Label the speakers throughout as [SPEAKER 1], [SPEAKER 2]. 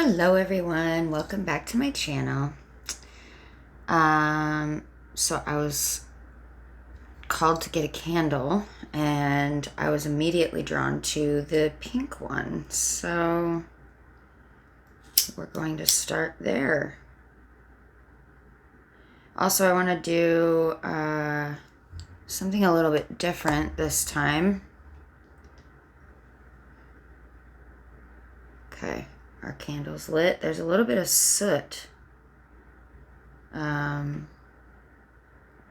[SPEAKER 1] Hello everyone, welcome back to my channel. So I was called to get a candle and I was immediately drawn to the pink one. So we're going to start there. Also, I want to do something a little bit different this time. Okay, our candle's lit. There's a little bit of soot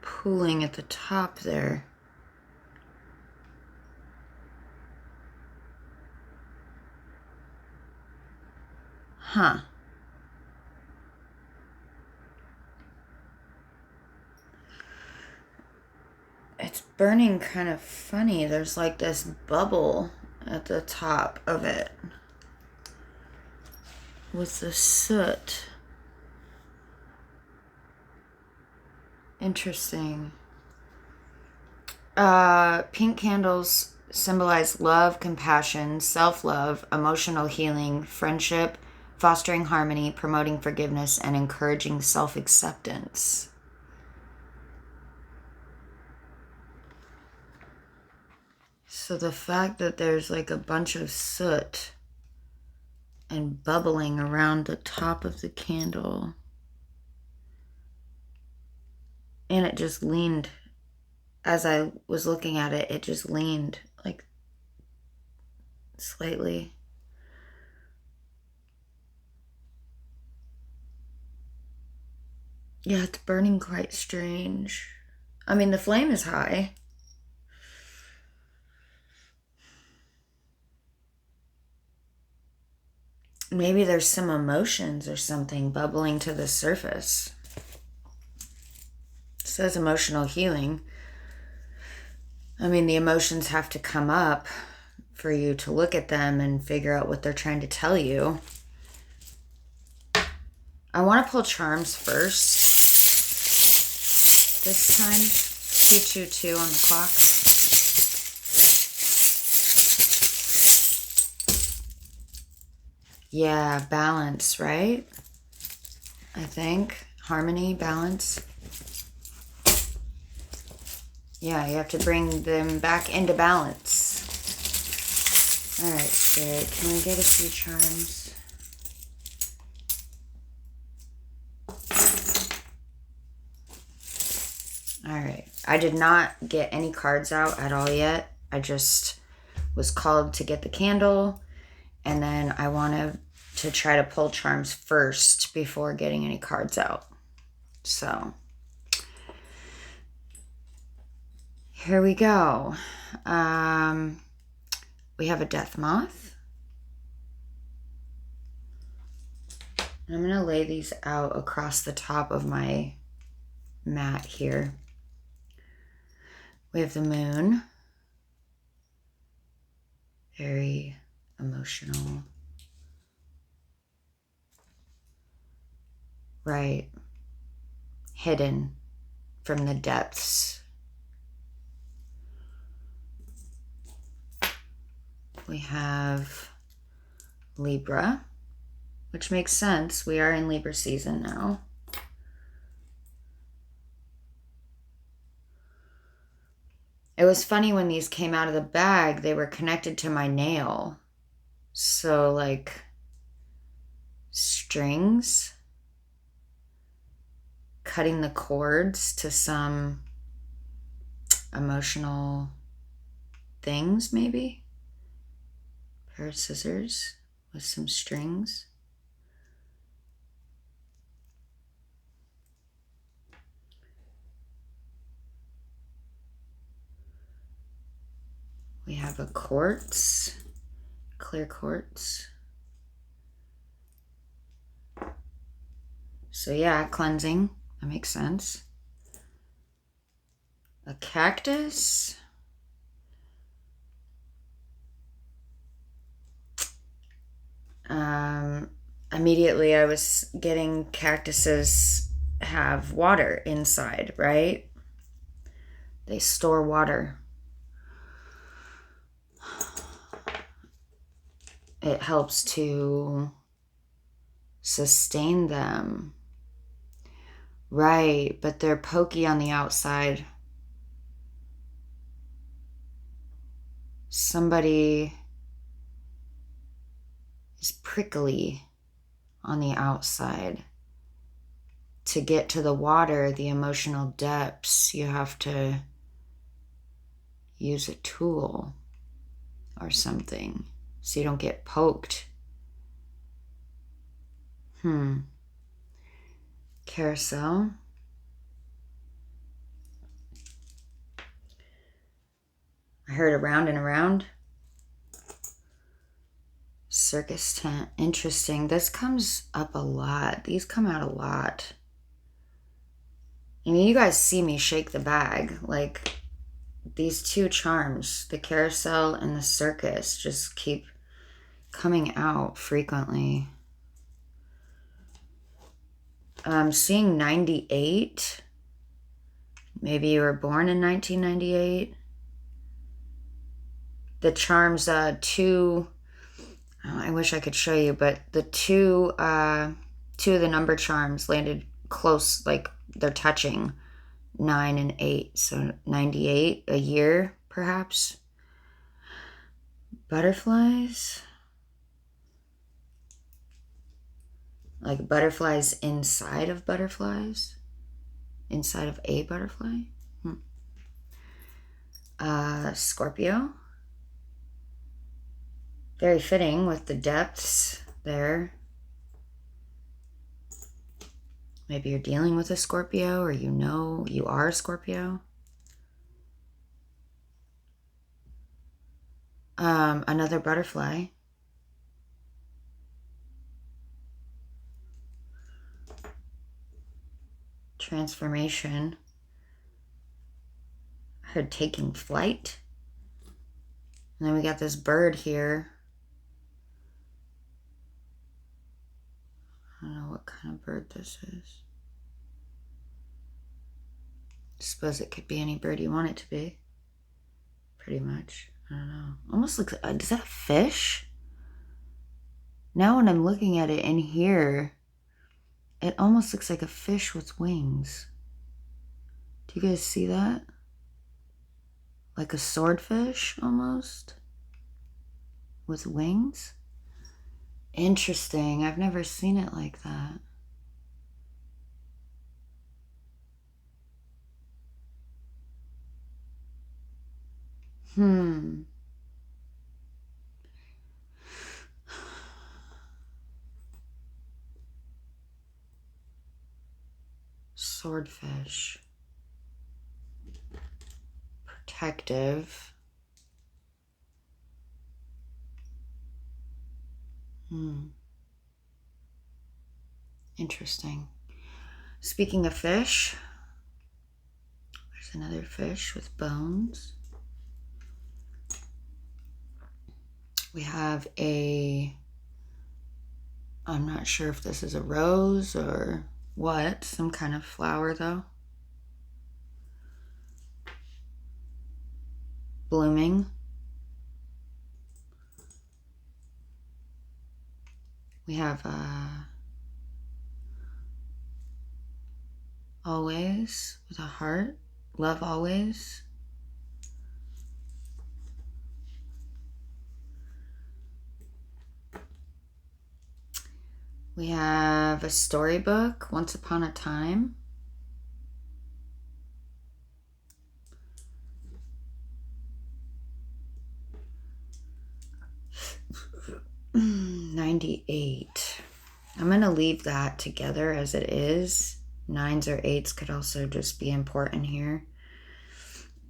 [SPEAKER 1] pooling at the top there. Huh. It's burning kind of funny. There's like this bubble at the top of it with the soot. Interesting. Pink candles symbolize love, compassion, self-love, emotional healing, friendship, fostering harmony, promoting forgiveness, and encouraging self-acceptance. So the fact that there's like a bunch of soot and bubbling around the top of the candle, and it just leaned, as I was looking at it, it just leaned like slightly. Yeah, it's burning quite strange. I mean, the flame is high. Maybe there's some emotions or something bubbling to the surface. It says emotional healing. I mean, the emotions have to come up for you to look at them and figure out what they're trying to tell you. I want to pull charms first. This time, 222 on the clock. Yeah, balance, right? I think. Harmony, balance. Yeah, you have to bring them back into balance. All right, Spirit, can we get a few charms? All right. I did not get any cards out at all yet. I just was called to get the candle, and then I wanted to try to pull charms first before getting any cards out. So here we go. We have a death moth. I'm going to lay these out across the top of my mat here. We have the moon. Very emotional. Right. Hidden from the depths. We have Libra, which makes sense. We are in Libra season now. It was funny when these came out of the bag, they were connected to my nail. So like strings, cutting the cords to some emotional things, maybe. A pair of scissors with some strings. We have a quartz, clear quartz. So yeah, cleansing, that makes sense. A cactus. Immediately I was getting cactuses have water inside, right? They store water. It helps to sustain them. Right, but they're pokey on the outside. Somebody is prickly on the outside. To get to the water, the emotional depths, you have to use a tool or something so you don't get poked. Carousel. I heard around and around. Circus tent. Interesting. This comes up a lot. These come out a lot. I mean, you guys see me shake the bag. Like, these two charms, the carousel and the circus, just keep coming out frequently. I'm seeing 98. Maybe you were born in 1998. The charms, I wish I could show you, but the two of the number charms landed close, like they're touching 9 and 8. So 98, a year, perhaps. Butterflies. Like butterflies inside of butterflies. Inside of a butterfly. Scorpio. Very fitting with the depths there. Maybe you're dealing with a Scorpio, or you know you are a Scorpio. Another butterfly. Transformation. I heard taking flight. And then we got this bird here. I don't know what kind of bird this is. I suppose it could be any bird you want it to be. Pretty much. I don't know. Almost looks like, is that a fish? Now when I'm looking at it in here, it almost looks like a fish with wings. Do you guys see that? Like a swordfish almost? With wings? Interesting. I've never seen it like that. Swordfish. Protective. Interesting. Speaking of fish, there's another fish with bones. We have I'm not sure if this is a rose or what, some kind of flower though. Blooming. We have always with a heart. Love always. We have a storybook, Once Upon a Time. $98. I'm going to leave that together as it is. 9s or 8s could also just be important here.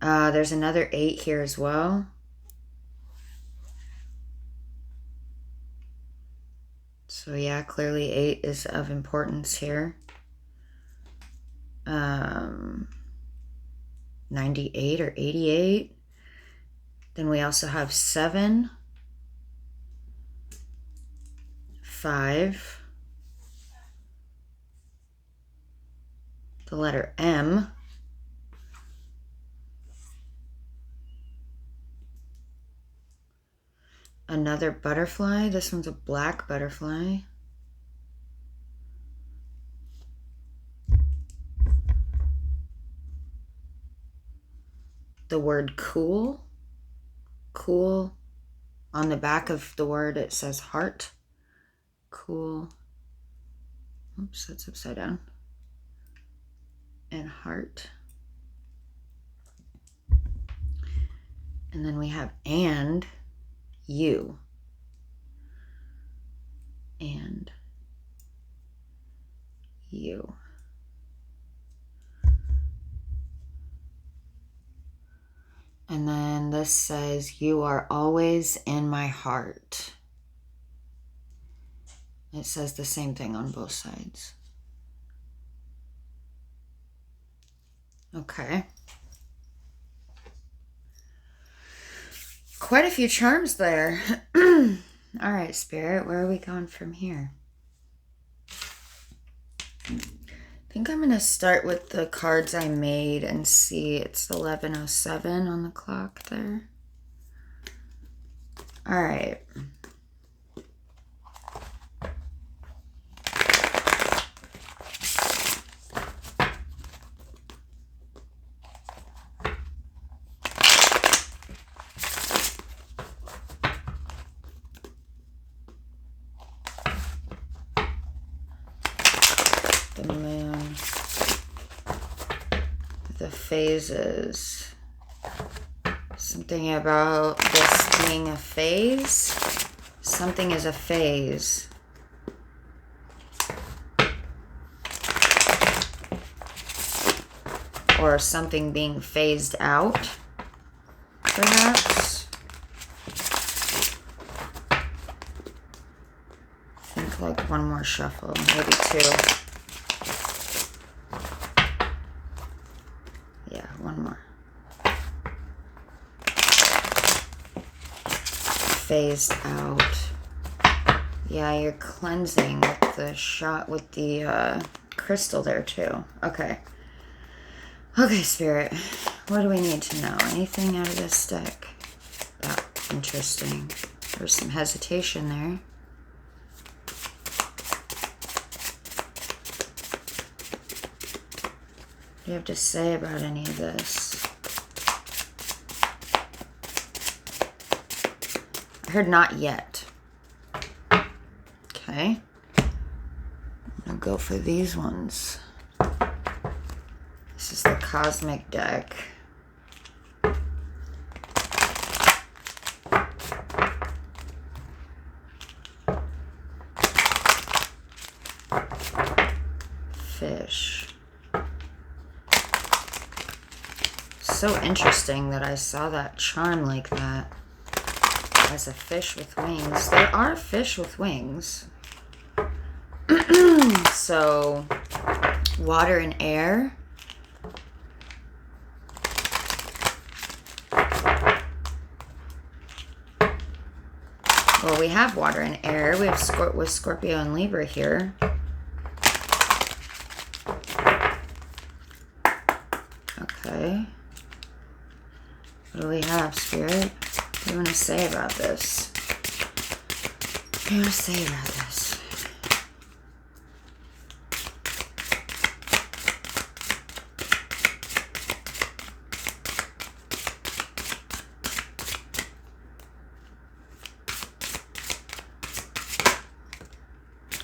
[SPEAKER 1] There's another 8 here as well. So yeah, clearly 8 is of importance here. 98 or 88. Then we also have 7, 5, the letter M, another butterfly. This one's a black butterfly. the word cool. Cool. On the back of the word, it says heart. Cool. Oops, that's upside down. And heart. And then we have and you. And you. And then this says, you are always in my heart. It says the same thing on both sides. Okay. Quite a few charms there. All right, Spirit, where are we going from here? I think I'm going to start with the cards I made and see. It's 11:07 on the clock there. All right. The moon. The phases. Something about this being a phase. Something is a phase. Or something being phased out, perhaps. I think like one more shuffle, maybe two. Yeah, one more. Phased out. Yeah, you're cleansing with the shot with the crystal there too. Okay. Okay, Spirit. What do we need to know? Anything out of this deck? Oh, interesting. There's some hesitation there. What do you have to say about any of this? I heard not yet. Okay. I'm going to go for these ones. This is the Cosmic deck. Fish. So interesting that I saw that charm like that. As a fish with wings. There are fish with wings. So, water and air. Well, we have water and air. We have with Scorpio and Libra here. Okay. What do we have, Spirit? What do you want to say about this? What do you want to say about this?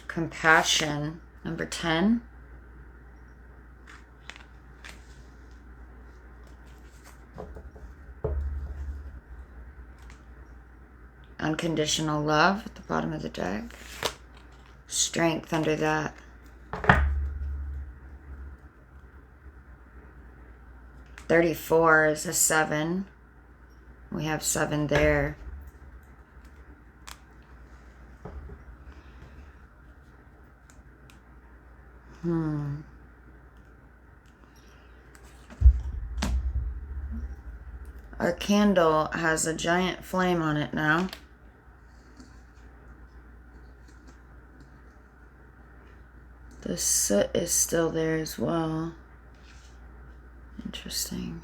[SPEAKER 1] Compassion, number 10. Unconditional love at the bottom of the deck. Strength under that. $34 is a 7. We have 7 there. Our candle has a giant flame on it now. The soot is still there as well. Interesting.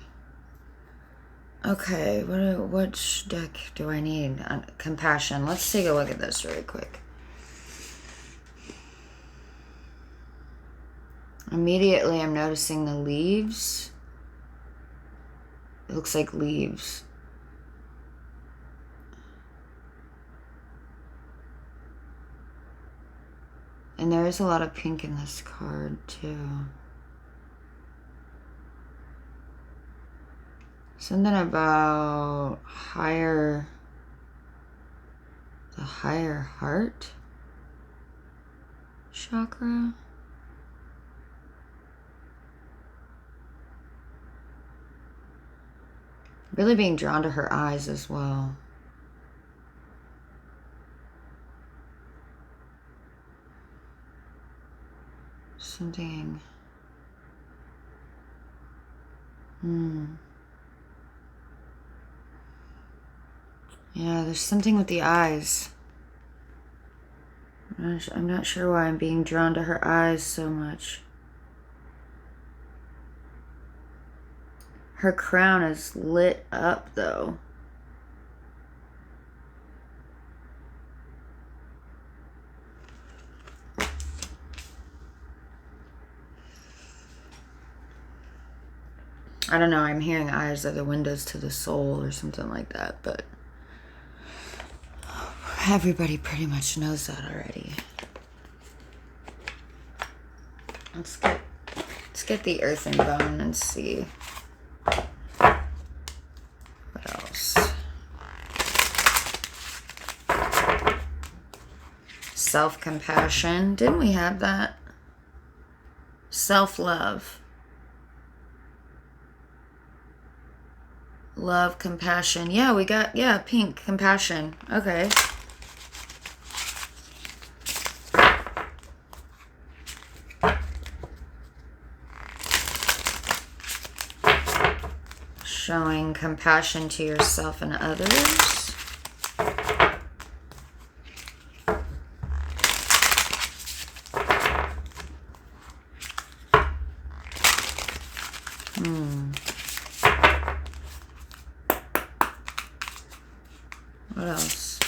[SPEAKER 1] Okay, which deck do I need? Compassion. Let's take a look at this really quick. Immediately I'm noticing the leaves. It looks like leaves. And there is a lot of pink in this card, too. Something about the higher heart chakra. Really being drawn to her eyes as well. Something. Yeah, there's something with the eyes. I'm not sure why I'm being drawn to her eyes so much. Her crown is lit up, though. I don't know, I'm hearing eyes are the windows to the soul or something like that, but everybody pretty much knows that already. Let's get the earthen bone and see what else. Self-compassion. Didn't we have that? Self-love. Love, compassion. Yeah, we got, yeah, pink, compassion. Okay. Showing compassion to yourself and others. What else?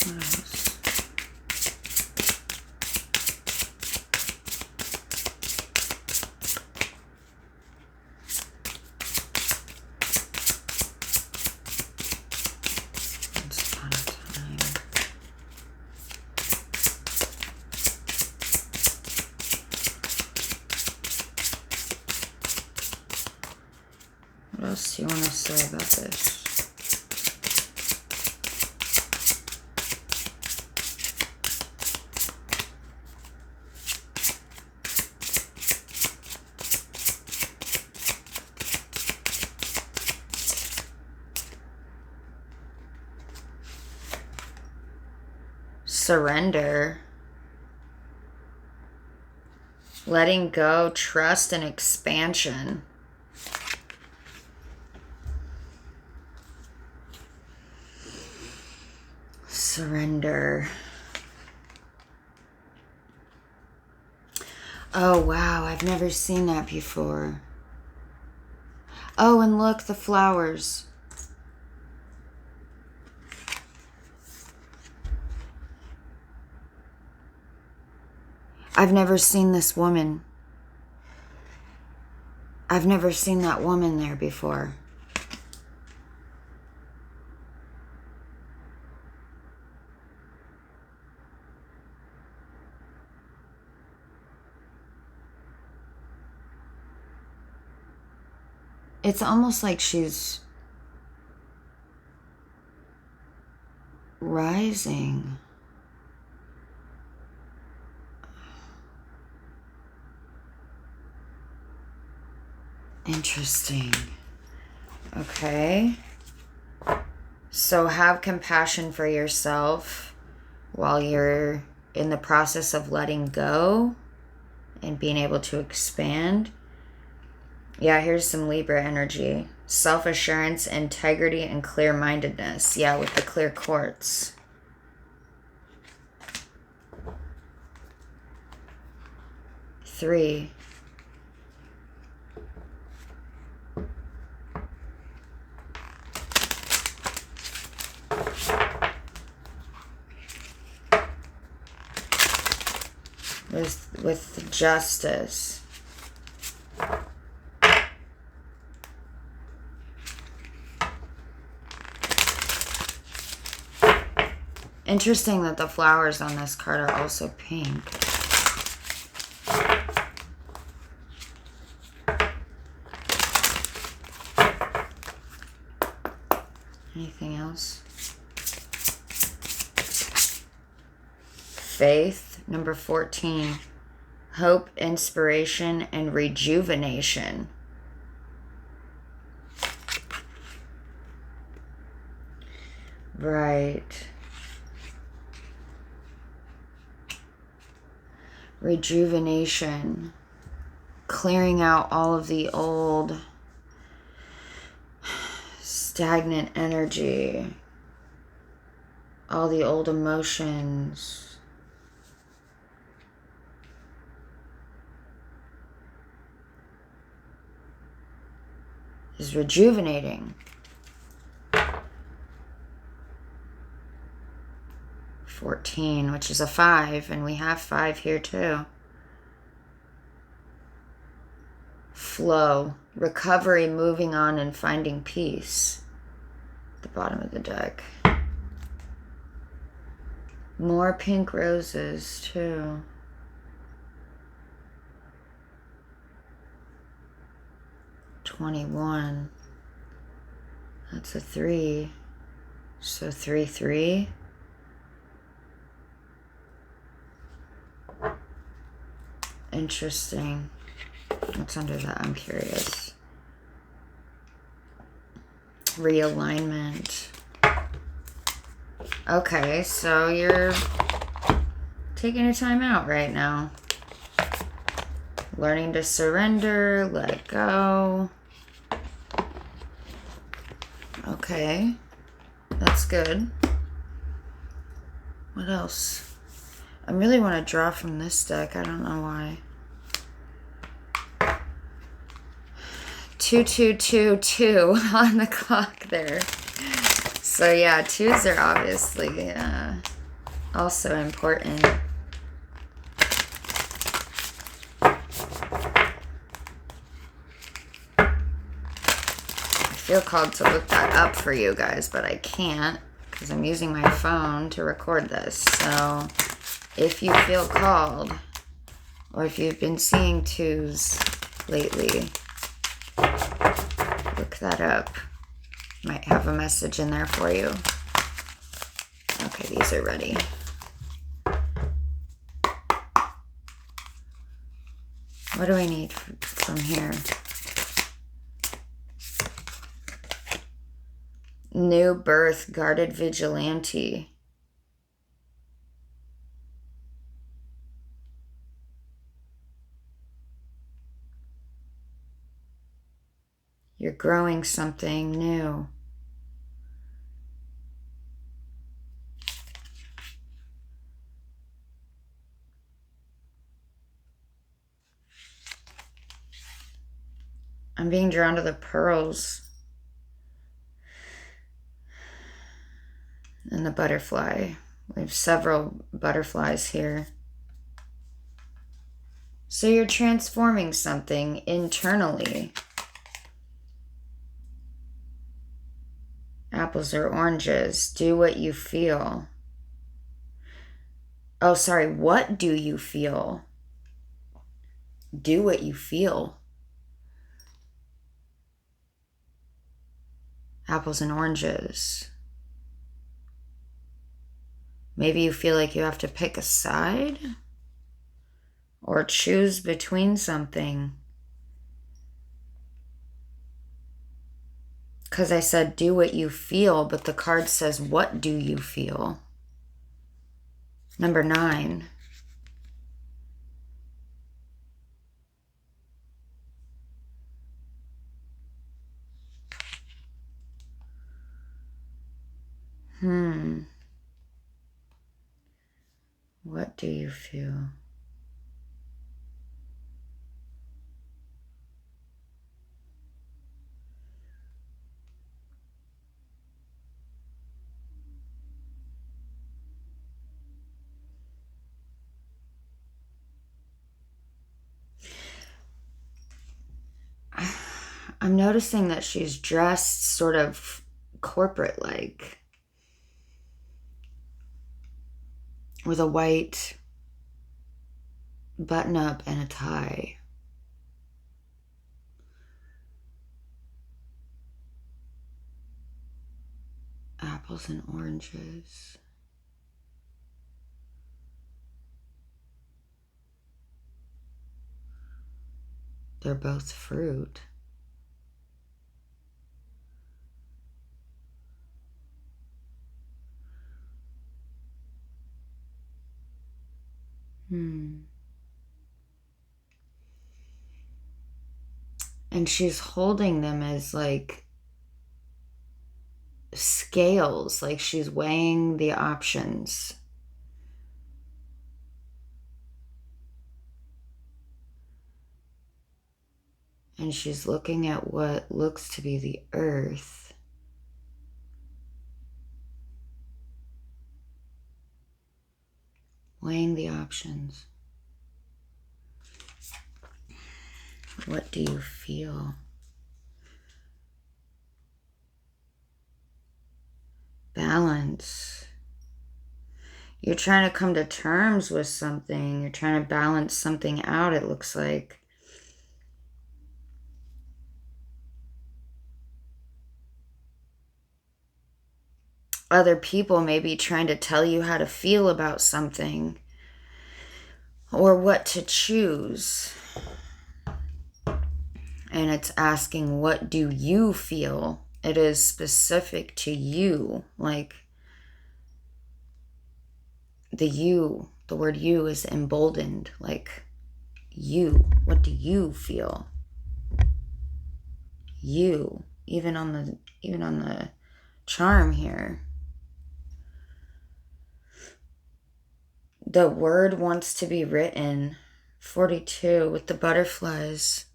[SPEAKER 1] What else? Once upon a time. What else do you want to say about this? Surrender. Letting go, trust, and expansion. Surrender. Oh, wow. I've never seen that before. Oh, and look, the flowers. I've never seen this woman. I've never seen that woman there before. It's almost like she's rising. Interesting. Okay. So have compassion for yourself while you're in the process of letting go and being able to expand. Yeah, here's some Libra energy. Self-assurance, integrity, and clear-mindedness. Yeah, with the clear quartz. Three. With justice. Interesting that the flowers on this card are also pink. Anything else? Faith, number 14. Hope, inspiration, and rejuvenation. Right. Rejuvenation. Clearing out all of the old stagnant energy. All the old emotions. Is rejuvenating. 14, which is a 5, and we have 5 here too. Flow, recovery, moving on, and finding peace. At the bottom of the deck. More pink roses too. $21. That's a 3. So 3, 3. Interesting. What's under that? I'm curious. Realignment. Okay, so you're taking your time out right now. Learning to surrender, let go. Okay, that's good. What else? I really want to draw from this deck. I don't know why. 2222 on the clock there. So yeah, 2s are obviously also important. I feel called to look that up for you guys, but I can't because I'm using my phone to record this. So if you feel called, or if you've been seeing 2s lately, look that up. Might have a message in there for you. Okay, these are ready. What do I need from here? New birth, guarded vigilante. You're growing something new. I'm being drawn to the pearls and the butterfly. We have several butterflies here. So you're transforming something internally. Apples or oranges. Do what you feel. Oh, sorry. What do you feel? Do what you feel. Apples and oranges. Maybe you feel like you have to pick a side or choose between something. Because I said do what you feel, but the card says what do you feel? Number 9. What do you feel? I'm noticing that she's dressed sort of corporate-like. with a white button up and a tie. Apples and oranges. They're both fruit. And she's holding them as like scales, like she's weighing the options. And she's looking at what looks to be the earth. Weighing the options. What do you feel? Balance. You're trying to come to terms with something. You're trying to balance something out, it looks like. Other people may be trying to tell you how to feel about something or what to choose. And it's asking, what do you feel? It is specific to you. Like the word you is emboldened. Like you, what do you feel? You, even on the charm here. The word wants to be written. 42 with the butterflies.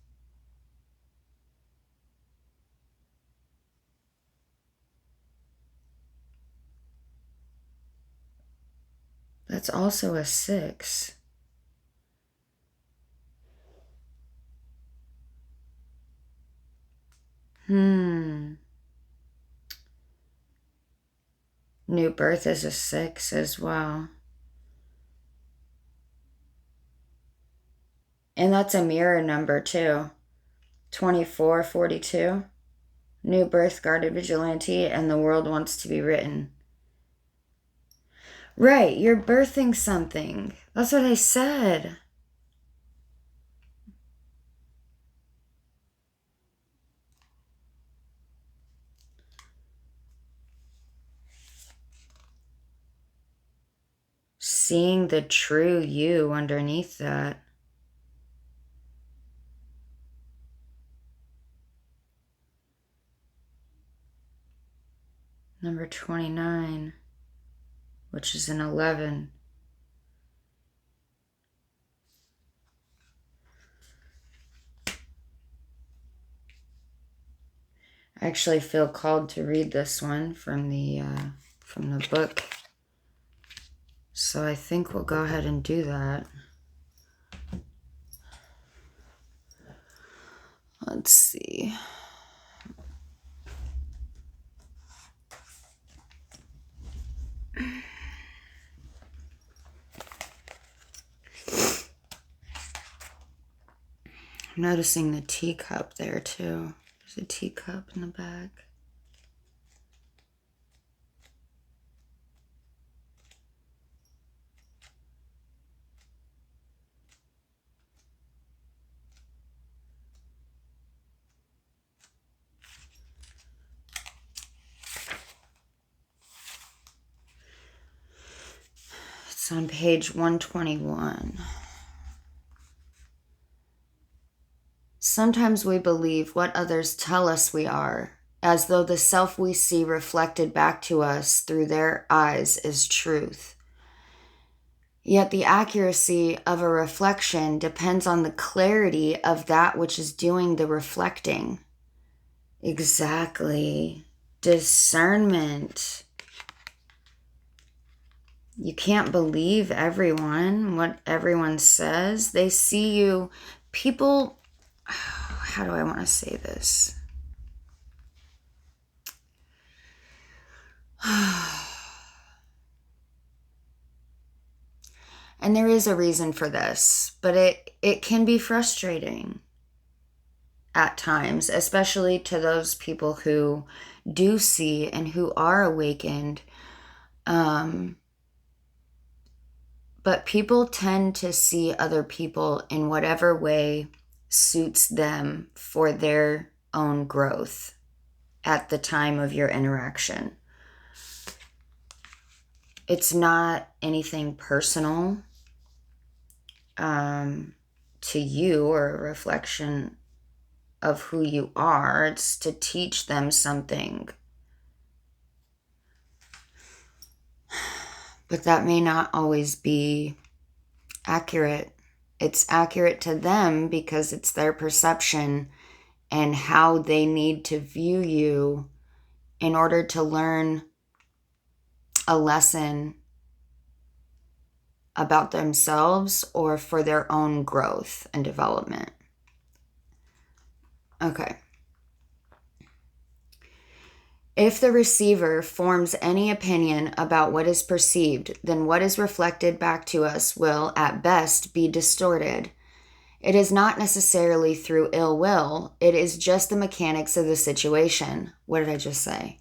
[SPEAKER 1] That's also a 6. New birth is a 6 as well. And that's a mirror number too. 24, 42. New birth, guarded vigilante, and the world wants to be written. Right, you're birthing something. That's what I said. Seeing the true you underneath that. Number 29, which is an 11. I actually feel called to read this one from the book. So I think we'll go ahead and do that. Let's see. I'm noticing the teacup there too. There's a teacup in the back. It's on page 121. Sometimes we believe what others tell us we are, as though the self we see reflected back to us through their eyes is truth. Yet the accuracy of a reflection depends on the clarity of that which is doing the reflecting. Exactly. Discernment. You can't believe everyone, what everyone says. They see you. People, how do I want to say this? And there is a reason for this, but it can be frustrating at times, especially to those people who do see and who are awakened. But people tend to see other people in whatever way suits them for their own growth at the time of your interaction. It's not anything personal to you or a reflection of who you are. It's to teach them something. But that may not always be accurate. It's accurate to them because it's their perception and how they need to view you in order to learn a lesson about themselves or for their own growth and development. Okay. If the receiver forms any opinion about what is perceived, then what is reflected back to us will, at best, be distorted. It is not necessarily through ill will, it is just the mechanics of the situation. What did I just say?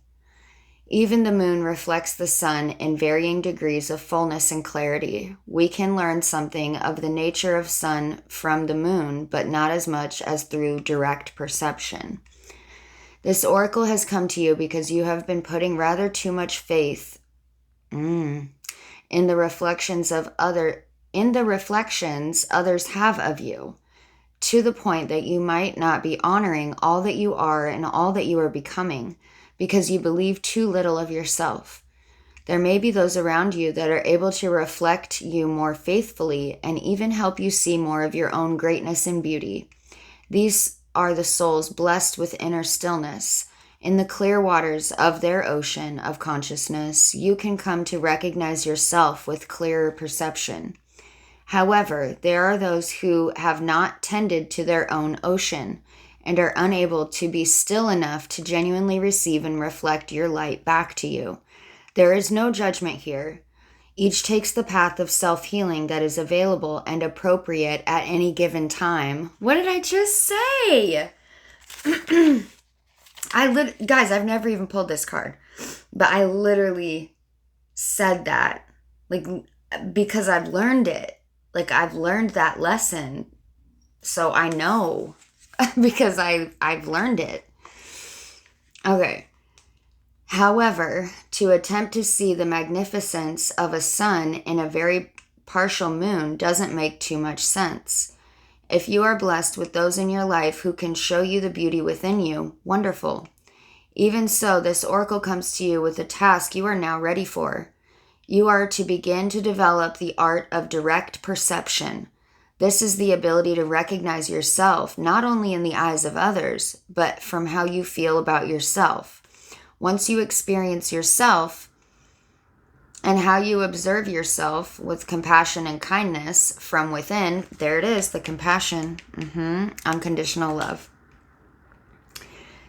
[SPEAKER 1] Even the moon reflects the sun in varying degrees of fullness and clarity. We can learn something of the nature of sun from the moon, but not as much as through direct perception. This oracle has come to you because you have been putting rather too much faith in the reflections others have of you, to the point that you might not be honoring all that you are and all that you are becoming, because you believe too little of yourself. There may be those around you that are able to reflect you more faithfully and even help you see more of your own greatness and beauty. These are the souls blessed with inner stillness. In the clear waters of their ocean of consciousness, you can come to recognize yourself with clearer perception. However, there are those who have not tended to their own ocean and are unable to be still enough to genuinely receive and reflect your light back to you. There is no judgment here. Each takes the path of self-healing that is available and appropriate at any given time. What did I just say? Guys, I've never even pulled this card, but I literally said that, because I've learned it. I've learned that lesson, so I know because I've learned it. Okay. However, to attempt to see the magnificence of a sun in a very partial moon doesn't make too much sense. If you are blessed with those in your life who can show you the beauty within you, wonderful. Even so, this oracle comes to you with a task you are now ready for. You are to begin to develop the art of direct perception. This is the ability to recognize yourself, not only in the eyes of others, but from how you feel about yourself. Once you experience yourself and how you observe yourself with compassion and kindness from within, there it is, the compassion, unconditional love.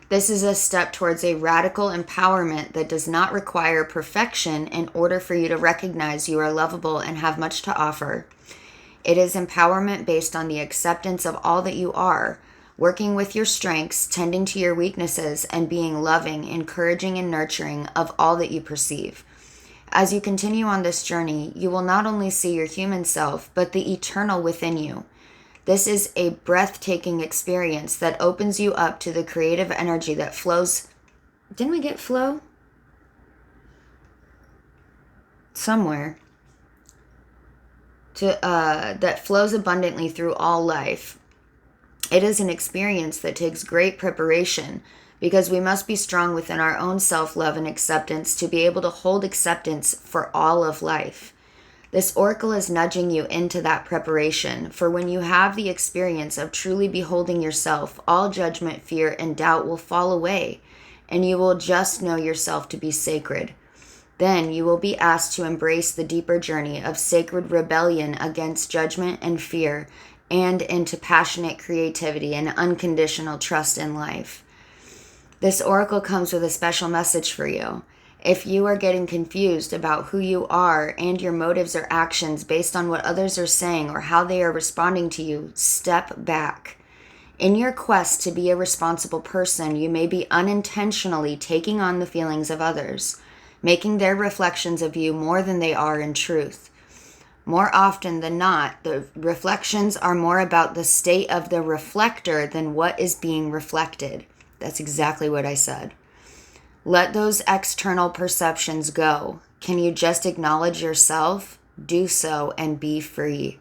[SPEAKER 1] This is a step towards a radical empowerment that does not require perfection in order for you to recognize you are lovable and have much to offer. It is empowerment based on the acceptance of all that you are, working with your strengths, tending to your weaknesses, and being loving, encouraging, and nurturing of all that you perceive. As you continue on this journey, you will not only see your human self, but the eternal within you. This is a breathtaking experience that opens you up to the creative energy that flows. Didn't we get flow? Somewhere. That flows abundantly through all life. It is an experience that takes great preparation because we must be strong within our own self-love and acceptance to be able to hold acceptance for all of life. This oracle is nudging you into that preparation, for when you have the experience of truly beholding yourself, all judgment, fear, and doubt will fall away, and you will just know yourself to be sacred. Then you will be asked to embrace the deeper journey of sacred rebellion against judgment and fear, and into passionate creativity and unconditional trust in life. This oracle comes with a special message for you. If you are getting confused about who you are and your motives or actions based on what others are saying or how they are responding to you, step back. In your quest to be a responsible person, you may be unintentionally taking on the feelings of others, making their reflections of you more than they are in truth. More often than not, the reflections are more about the state of the reflector than what is being reflected. That's exactly what I said. Let those external perceptions go. Can you just acknowledge yourself? Do so and be free.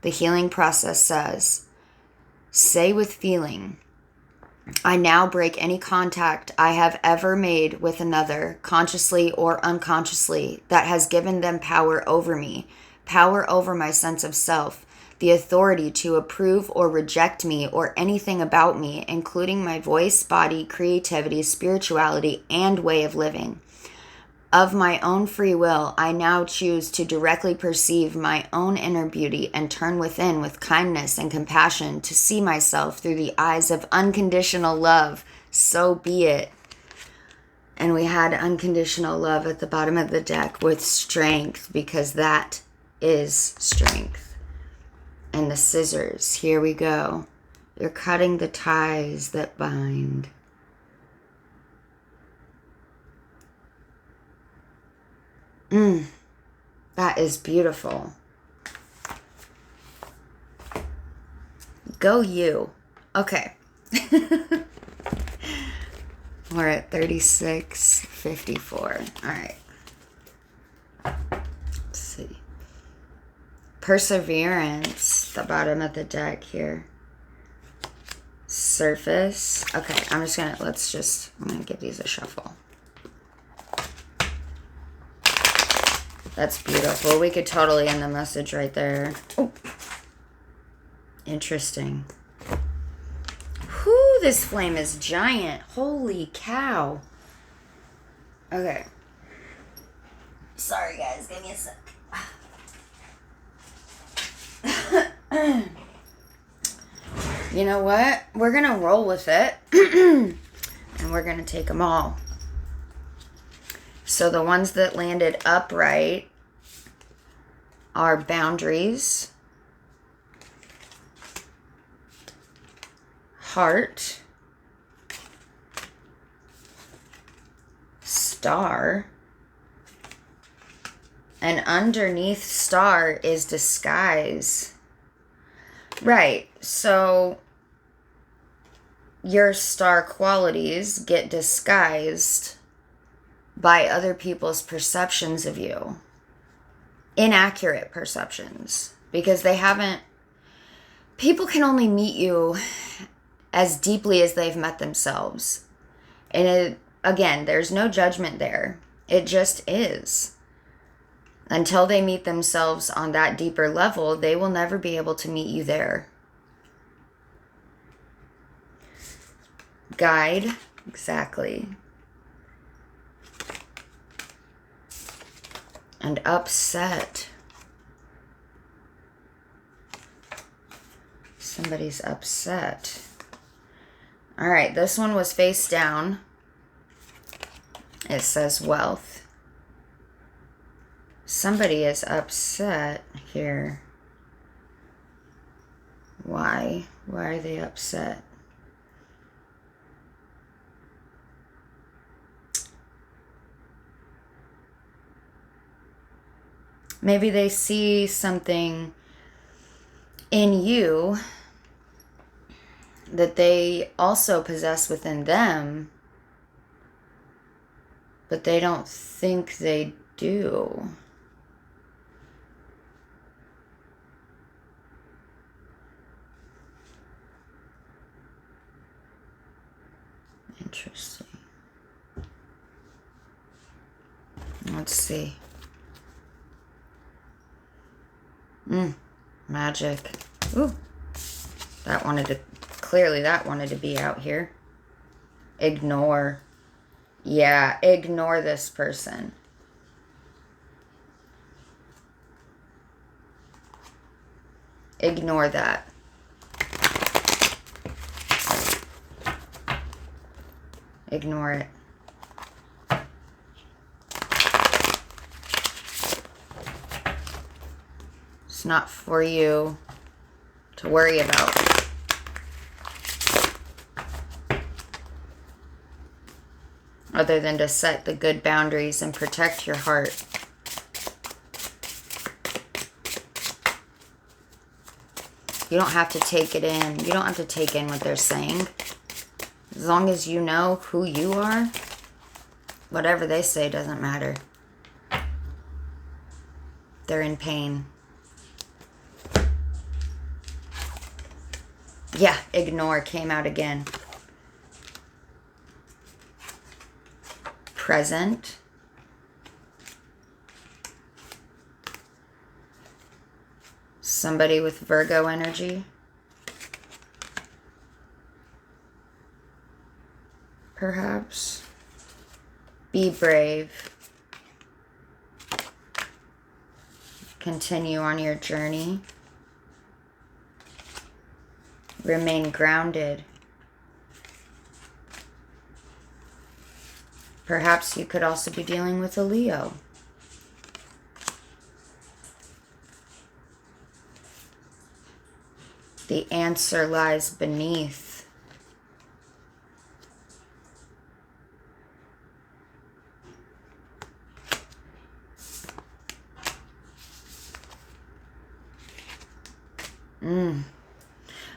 [SPEAKER 1] The healing process says, say with feeling, I now break any contact I have ever made with another, consciously or unconsciously, that has given them power over me, power over my sense of self, the authority to approve or reject me or anything about me, including my voice, body, creativity, spirituality, and way of living. Of my own free will, I now choose to directly perceive my own inner beauty and turn within with kindness and compassion to see myself through the eyes of unconditional love. So be it. And we had unconditional love at the bottom of the deck with strength, because that is strength. And the scissors, here we go. You're cutting the ties that bind. That is beautiful. Go you. Okay. We're at 36:54. All right. Let's see. Perseverance, the bottom of the deck here. Surface. Okay, I'm gonna give these a shuffle. That's beautiful. We could totally end the message right there. Oh. Interesting. Whew, this flame is giant. Holy cow. Okay. Sorry, guys. Give me a sec. You know what? We're going to roll with it. And we're going to take them all. So the ones that landed upright are boundaries, heart, star, and underneath star is disguise. Right, so your star qualities get disguised by other people's perceptions of you. Inaccurate perceptions. Because people can only meet you as deeply as they've met themselves. And again, there's no judgment there. It just is. Until they meet themselves on that deeper level, they will never be able to meet you there. Guide, exactly. And upset. Somebody's upset. All right, this one was face down. It says wealth. Somebody is upset here. Why? Why are they upset? Maybe they see something in you that they also possess within them, but they don't think they do. Interesting. Let's see. Magic. Ooh. That wanted to be out here. Ignore. Yeah, ignore this person. Ignore that. Ignore it. It's not for you to worry about. Other than to set the good boundaries and protect your heart. You don't have to take it in. You don't have to take in what they're saying. As long as you know who you are, whatever they say doesn't matter. They're in pain. Yeah, ignore came out again. Present. Somebody with Virgo energy. Perhaps. Be brave. Continue on your journey. Remain grounded. Perhaps you could also be dealing with a Leo. The answer lies beneath.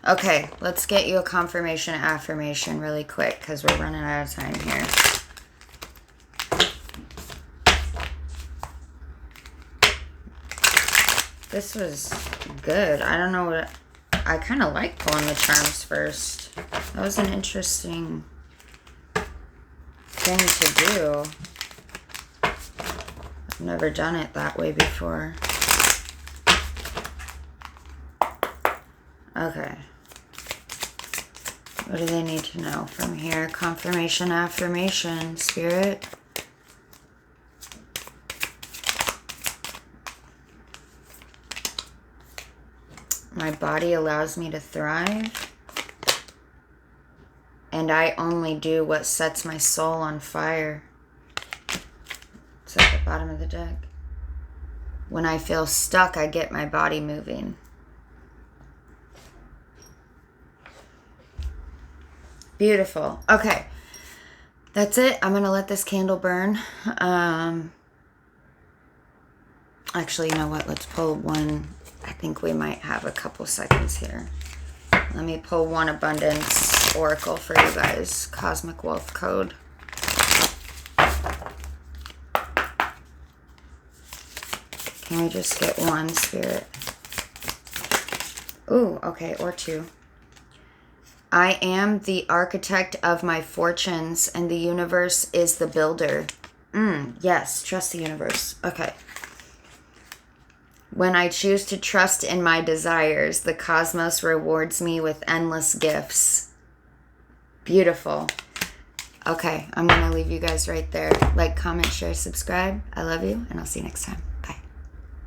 [SPEAKER 1] Okay, let's get you a confirmation affirmation really quick because we're running out of time here. This was good. I don't know what... I kind of like pulling the charms first. That was an interesting thing to do. I've never done it that way before. Okay. What do they need to know from here? Confirmation, affirmation, Spirit. My body allows me to thrive. And I only do what sets my soul on fire. It's at the bottom of the deck. When I feel stuck, I get my body moving. Beautiful. Okay. That's it. I'm going to let this candle burn. Actually, you know what? Let's pull one. I think we might have a couple seconds here. Let me pull one abundance oracle for you guys. Cosmic wealth code. Can we just get one, Spirit? Ooh, okay, or two. I am the architect of my fortunes, and the universe is the builder. Yes, trust the universe. Okay. When I choose to trust in my desires, the cosmos rewards me with endless gifts. Beautiful. Okay, I'm going to leave you guys right there. Like, comment, share, subscribe. I love you, and I'll see you next time.